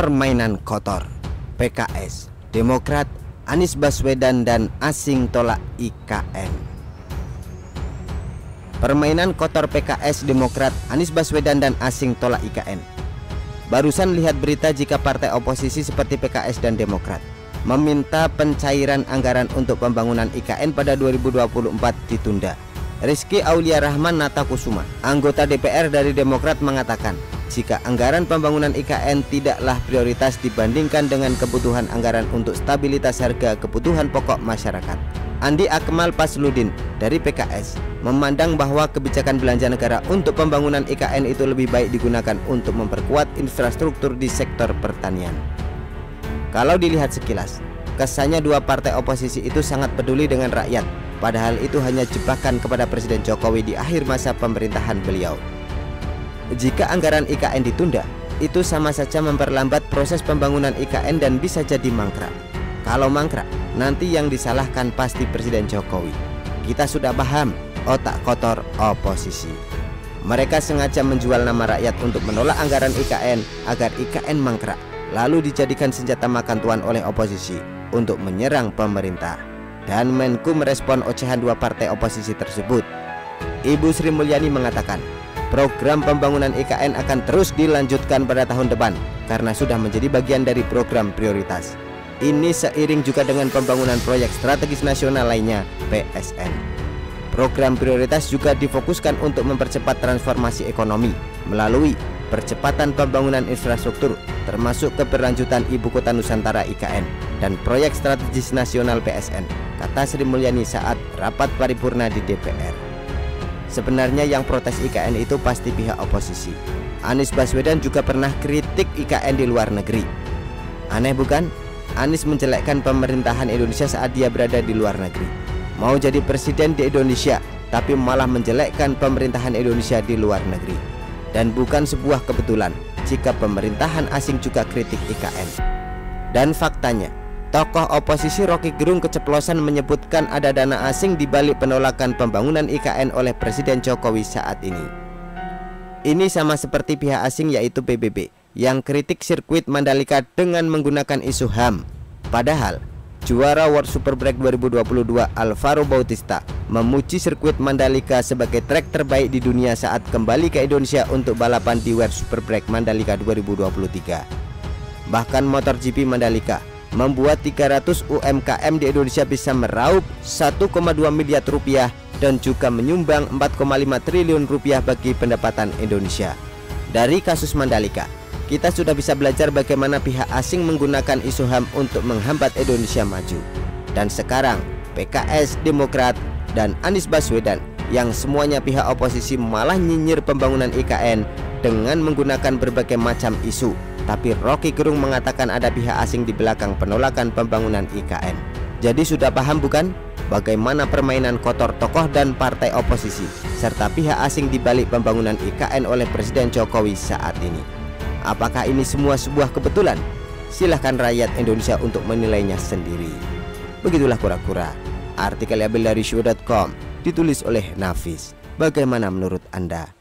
permainan kotor. PKS, Demokrat, Anies Baswedan dan asing tolak IKN. Permainan kotor PKS, Demokrat, Anies Baswedan dan asing tolak IKN. Barusan lihat berita jika partai oposisi seperti PKS dan Demokrat meminta pencairan anggaran untuk pembangunan IKN pada 2024 ditunda. Rizky Aulia Rahman Natakusuma, anggota DPR dari Demokrat, mengatakan jika anggaran pembangunan IKN tidaklah prioritas dibandingkan dengan kebutuhan anggaran untuk stabilitas harga kebutuhan pokok masyarakat. Andi Akmal Pasludin dari PKS memandang bahwa kebijakan belanja negara untuk pembangunan IKN itu lebih baik digunakan untuk memperkuat infrastruktur di sektor pertanian. Kalau dilihat sekilas, kesannya dua partai oposisi itu sangat peduli dengan rakyat, padahal itu hanya jebakan kepada Presiden Jokowi di akhir masa pemerintahan beliau. Jika anggaran IKN ditunda, itu sama saja memperlambat proses pembangunan IKN dan bisa jadi mangkrak. Kalau mangkrak, nanti yang disalahkan pasti Presiden Jokowi. Kita sudah paham otak kotor oposisi. Mereka sengaja menjual nama rakyat untuk menolak anggaran IKN agar IKN mangkrak, lalu dijadikan senjata makan tuan oleh oposisi untuk menyerang pemerintah. Dan Menku merespon ocehan dua partai oposisi tersebut. Ibu Sri Mulyani mengatakan, program pembangunan IKN akan terus dilanjutkan pada tahun depan karena sudah menjadi bagian dari program prioritas. Ini seiring juga dengan pembangunan proyek strategis nasional lainnya, PSN. Program prioritas juga difokuskan untuk mempercepat transformasi ekonomi melalui percepatan pembangunan infrastruktur, termasuk keberlanjutan Ibu Kota Nusantara IKN dan proyek strategis nasional PSN, kata Sri Mulyani saat rapat paripurna di DPR. Sebenarnya yang protes IKN itu pasti pihak oposisi. Anies Baswedan juga pernah kritik IKN di luar negeri. Aneh bukan? Anies menjelekkan pemerintahan Indonesia saat dia berada di luar negeri. Mau jadi presiden di Indonesia, tapi malah menjelekkan pemerintahan Indonesia di luar negeri. Dan bukan sebuah kebetulan jika pemerintahan asing juga kritik IKN. Dan faktanya, tokoh oposisi Rocky Gerung keceplosan menyebutkan ada dana asing di balik penolakan pembangunan IKN oleh Presiden Jokowi saat ini. Ini sama seperti pihak asing yaitu PBB yang kritik sirkuit Mandalika dengan menggunakan isu HAM. Padahal juara World Superbike 2022 Alvaro Bautista memuji sirkuit Mandalika sebagai trek terbaik di dunia saat kembali ke Indonesia untuk balapan di World Superbike Mandalika 2023. Bahkan MotoGP Mandalika membuat 300 UMKM di Indonesia bisa meraup 1,2 miliar rupiah dan juga menyumbang 4,5 triliun rupiah bagi pendapatan Indonesia. Dari kasus Mandalika, kita sudah bisa belajar bagaimana pihak asing menggunakan isu HAM untuk menghambat Indonesia maju. Dan sekarang PKS, Demokrat, dan Anies Baswedan yang semuanya pihak oposisi malah nyinyir pembangunan IKN dengan menggunakan berbagai macam isu. Tapi Rocky Gerung mengatakan ada pihak asing di belakang penolakan pembangunan IKN. Jadi sudah paham bukan bagaimana permainan kotor tokoh dan partai oposisi serta pihak asing di balik pembangunan IKN oleh Presiden Jokowi saat ini? Apakah ini semua sebuah kebetulan? Silahkan rakyat Indonesia untuk menilainya sendiri. Begitulah kura-kura. Artikel diambil dari show.com, ditulis oleh Nafis. Bagaimana menurut Anda?